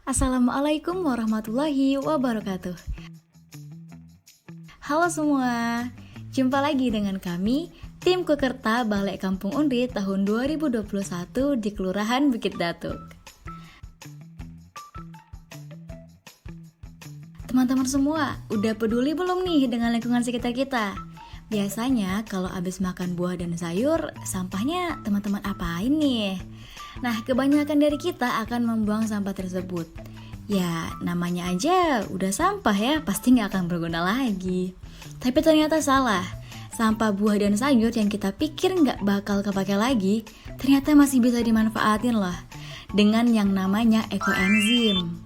Assalamualaikum warahmatullahi wabarakatuh. Halo semua, jumpa lagi dengan kami, tim Kukerta Balai Kampung Undi tahun 2021 di Kelurahan Bukit Datuk. Teman-teman semua, udah peduli belum nih dengan lingkungan sekitar kita? Biasanya kalau habis makan buah dan sayur, sampahnya teman-teman apain nih? Nah, kebanyakan dari kita akan membuang sampah tersebut. Ya, namanya aja udah sampah ya, pasti nggak akan berguna lagi. Tapi ternyata salah. Sampah buah dan sayur yang kita pikir nggak bakal kepake lagi, ternyata masih bisa dimanfaatin loh, dengan yang namanya ekoenzim.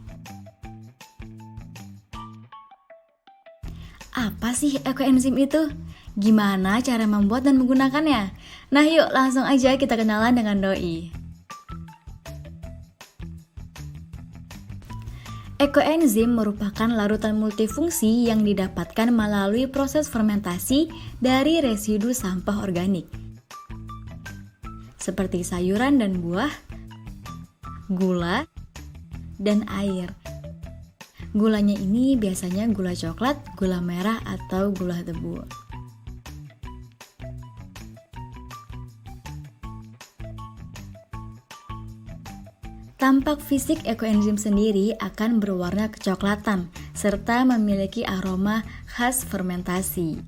Apa sih ekoenzim itu? Gimana cara membuat dan menggunakannya? Nah yuk langsung aja kita kenalan dengan Doi. Ekoenzim merupakan larutan multifungsi yang didapatkan melalui proses fermentasi dari residu sampah organik seperti sayuran dan buah, gula, dan air. Gulanya ini biasanya gula coklat, gula merah, atau gula tebu. Tampak fisik ekoenzim sendiri akan berwarna kecoklatan serta memiliki aroma khas fermentasi.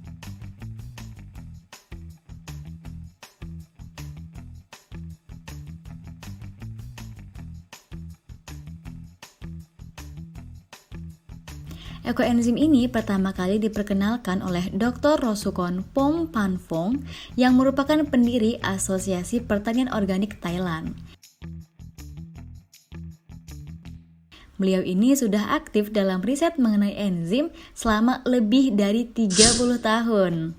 Ekoenzim ini pertama kali diperkenalkan oleh Dr. Rosukon Phompanphong yang merupakan pendiri Asosiasi Pertanian Organik Thailand. Beliau ini sudah aktif dalam riset mengenai enzim selama lebih dari 30 tahun.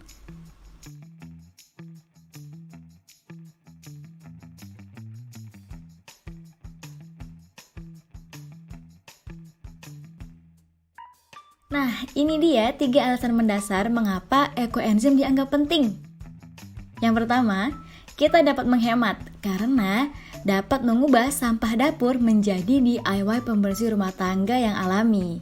Nah, ini dia 3 alasan mendasar mengapa ekoenzim dianggap penting. Yang pertama, kita dapat menghemat karena dapat mengubah sampah dapur menjadi DIY pembersih rumah tangga yang alami.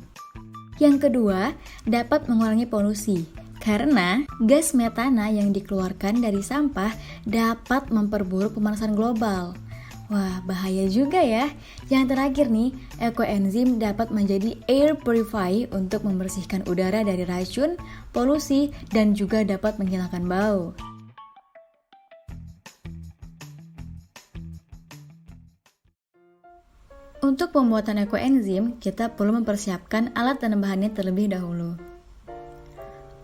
Yang kedua, dapat mengurangi polusi karena gas metana yang dikeluarkan dari sampah dapat memperburuk pemanasan global. Wah, bahaya juga ya. Yang terakhir nih, ekoenzim dapat menjadi air purifier untuk membersihkan udara dari racun, polusi, dan juga dapat menghilangkan bau. Untuk pembuatan ekoenzim, kita perlu mempersiapkan alat dan bahannya terlebih dahulu.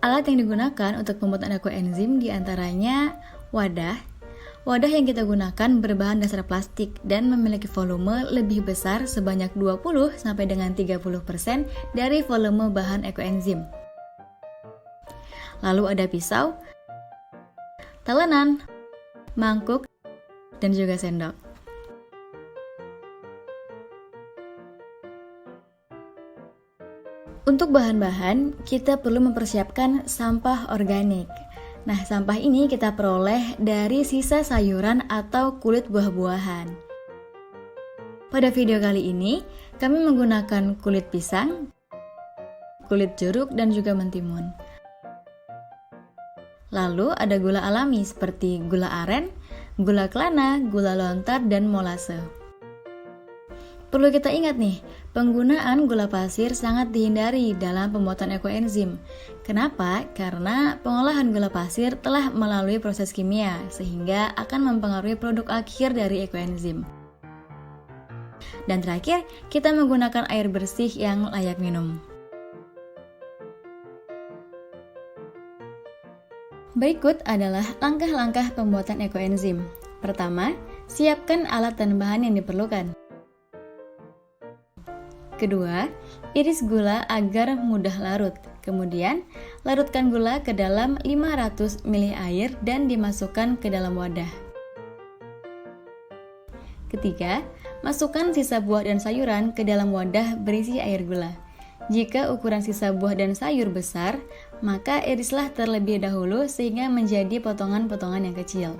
Alat yang digunakan untuk pembuatan ekoenzim diantaranya wadah. Wadah yang kita gunakan berbahan dasar plastik dan memiliki volume lebih besar sebanyak 20 sampai dengan 30% dari volume bahan ekoenzim. Lalu ada pisau, talenan, mangkuk, dan juga sendok. Untuk bahan-bahan, kita perlu mempersiapkan sampah organik. Nah, sampah ini kita peroleh dari sisa sayuran atau kulit buah-buahan. Pada video kali ini, kami menggunakan kulit pisang, kulit jeruk, dan juga mentimun. Lalu ada gula alami seperti gula aren, gula kelana, gula lontar, dan molase. Perlu kita ingat nih, penggunaan gula pasir sangat dihindari dalam pembuatan ekoenzim. Kenapa? Karena pengolahan gula pasir telah melalui proses kimia, sehingga akan mempengaruhi produk akhir dari ekoenzim. Dan terakhir, kita menggunakan air bersih yang layak minum. Berikut adalah langkah-langkah pembuatan ekoenzim. Pertama, siapkan alat dan bahan yang diperlukan. Kedua, iris gula agar mudah larut. Kemudian, larutkan gula ke dalam 500 ml air dan dimasukkan ke dalam wadah. Ketiga, Masukkan sisa buah dan sayuran ke dalam wadah berisi air gula. Jika ukuran sisa buah dan sayur besar, maka irislah terlebih dahulu sehingga menjadi potongan-potongan yang kecil.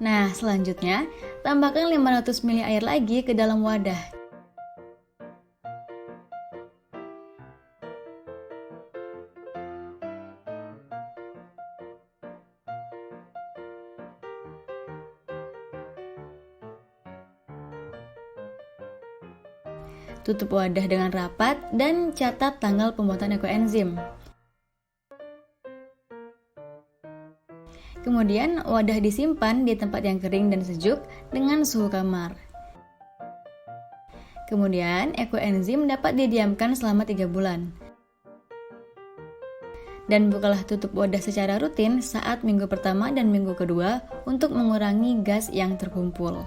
Nah, selanjutnya, tambahkan 500 ml air lagi ke dalam wadah. Tutup wadah dengan rapat dan catat tanggal pembuatan ekoenzim. Kemudian, wadah disimpan di tempat yang kering dan sejuk dengan suhu kamar. Kemudian, ekoenzim dapat didiamkan selama 3 bulan. Dan bukalah tutup wadah secara rutin saat minggu pertama dan minggu kedua untuk mengurangi gas yang terkumpul.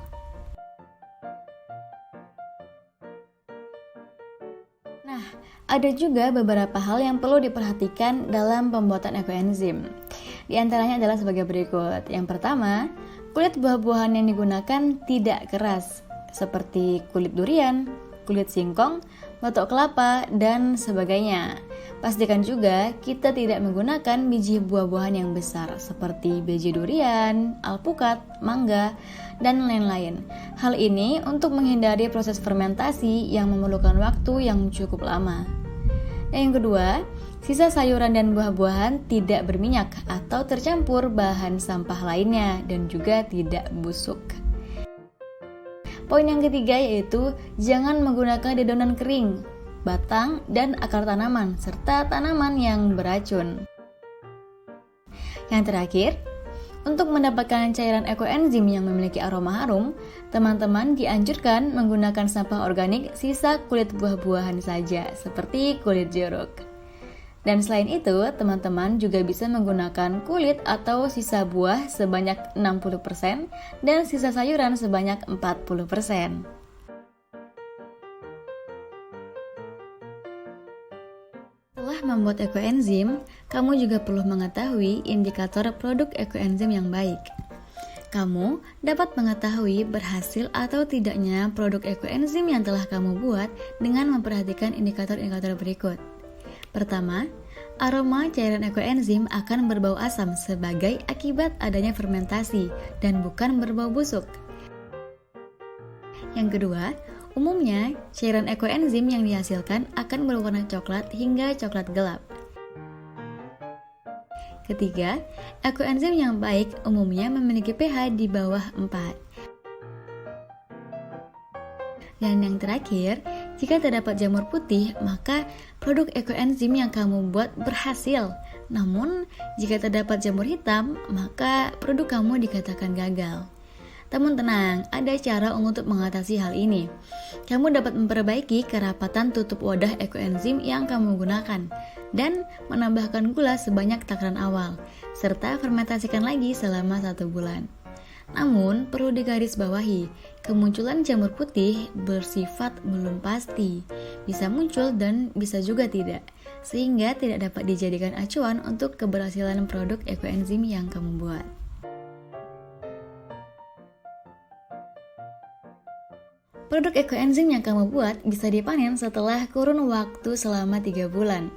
Nah, ada juga beberapa hal yang perlu diperhatikan dalam pembuatan ekoenzim. Di antaranya adalah sebagai berikut. Yang pertama, kulit buah-buahan yang digunakan tidak keras, seperti kulit durian, kulit singkong, batok kelapa, dan sebagainya. Pastikan juga kita tidak menggunakan biji buah-buahan yang besar, seperti biji durian, alpukat, mangga, dan lain-lain. Hal ini untuk menghindari proses fermentasi yang memerlukan waktu yang cukup lama. Dan yang kedua, sisa sayuran dan buah-buahan tidak berminyak atau tercampur bahan sampah lainnya dan juga tidak busuk. Poin yang ketiga yaitu jangan menggunakan dedonan kering, batang, dan akar tanaman, serta tanaman yang beracun. Yang terakhir, untuk mendapatkan cairan ekoenzim yang memiliki aroma harum, teman-teman dianjurkan menggunakan sampah organik sisa kulit buah-buahan saja, seperti kulit jeruk. Dan selain itu, teman-teman juga bisa menggunakan kulit atau sisa buah sebanyak 60% dan sisa sayuran sebanyak 40%. Setelah membuat ekoenzim, kamu juga perlu mengetahui indikator produk ekoenzim yang baik. Kamu dapat mengetahui berhasil atau tidaknya produk ekoenzim yang telah kamu buat dengan memperhatikan indikator-indikator berikut. Pertama, aroma cairan ekoenzim akan berbau asam sebagai akibat adanya fermentasi dan bukan berbau busuk. Yang kedua, umumnya cairan ekoenzim yang dihasilkan akan berwarna coklat hingga coklat gelap. Ketiga, ekoenzim yang baik umumnya memiliki pH di bawah 4. Dan yang terakhir, jika terdapat jamur putih, maka produk ekoenzim yang kamu buat berhasil. Namun, jika terdapat jamur hitam, maka produk kamu dikatakan gagal. Namun tenang, ada cara untuk mengatasi hal ini. Kamu dapat memperbaiki kerapatan tutup wadah ekoenzim yang kamu gunakan dan menambahkan gula sebanyak takaran awal, serta fermentasikan lagi selama 1 bulan. Namun, perlu digarisbawahi, kemunculan jamur putih bersifat belum pasti, bisa muncul dan bisa juga tidak, sehingga tidak dapat dijadikan acuan untuk keberhasilan produk ekoenzim yang kamu buat. Produk ekoenzim yang kamu buat bisa dipanen setelah kurun waktu selama 3 bulan.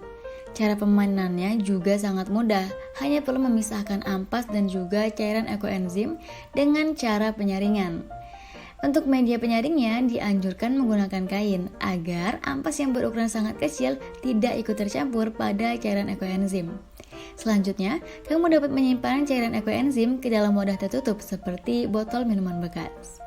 Cara pemanenannya juga sangat mudah, hanya perlu memisahkan ampas dan juga cairan ekoenzim dengan cara penyaringan. Untuk media penyaringnya dianjurkan menggunakan kain agar ampas yang berukuran sangat kecil tidak ikut tercampur pada cairan ekoenzim. Selanjutnya, kamu dapat menyimpan cairan ekoenzim ke dalam wadah tertutup seperti botol minuman bekas.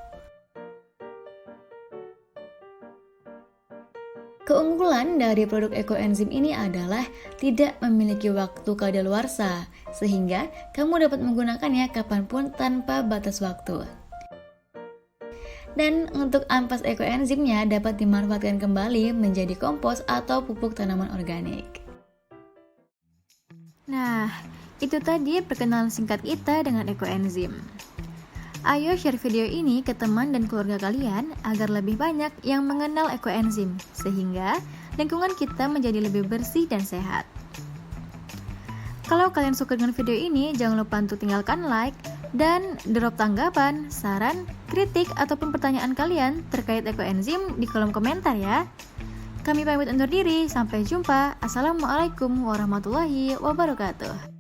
Keunggulan dari produk ekoenzim ini adalah tidak memiliki waktu kadaluarsa, sehingga kamu dapat menggunakannya kapanpun tanpa batas waktu. Dan untuk ampas ekoenzimnya dapat dimanfaatkan kembali menjadi kompos atau pupuk tanaman organik. Nah, itu tadi perkenalan singkat kita dengan ekoenzim. Ayo share video ini ke teman dan keluarga kalian agar lebih banyak yang mengenal ekoenzim, sehingga lingkungan kita menjadi lebih bersih dan sehat. Kalau kalian suka dengan video ini, jangan lupa untuk tinggalkan like dan drop tanggapan, saran, kritik, ataupun pertanyaan kalian terkait ekoenzim di kolom komentar ya. Kami pamit undur diri, sampai jumpa. Assalamualaikum warahmatullahi wabarakatuh.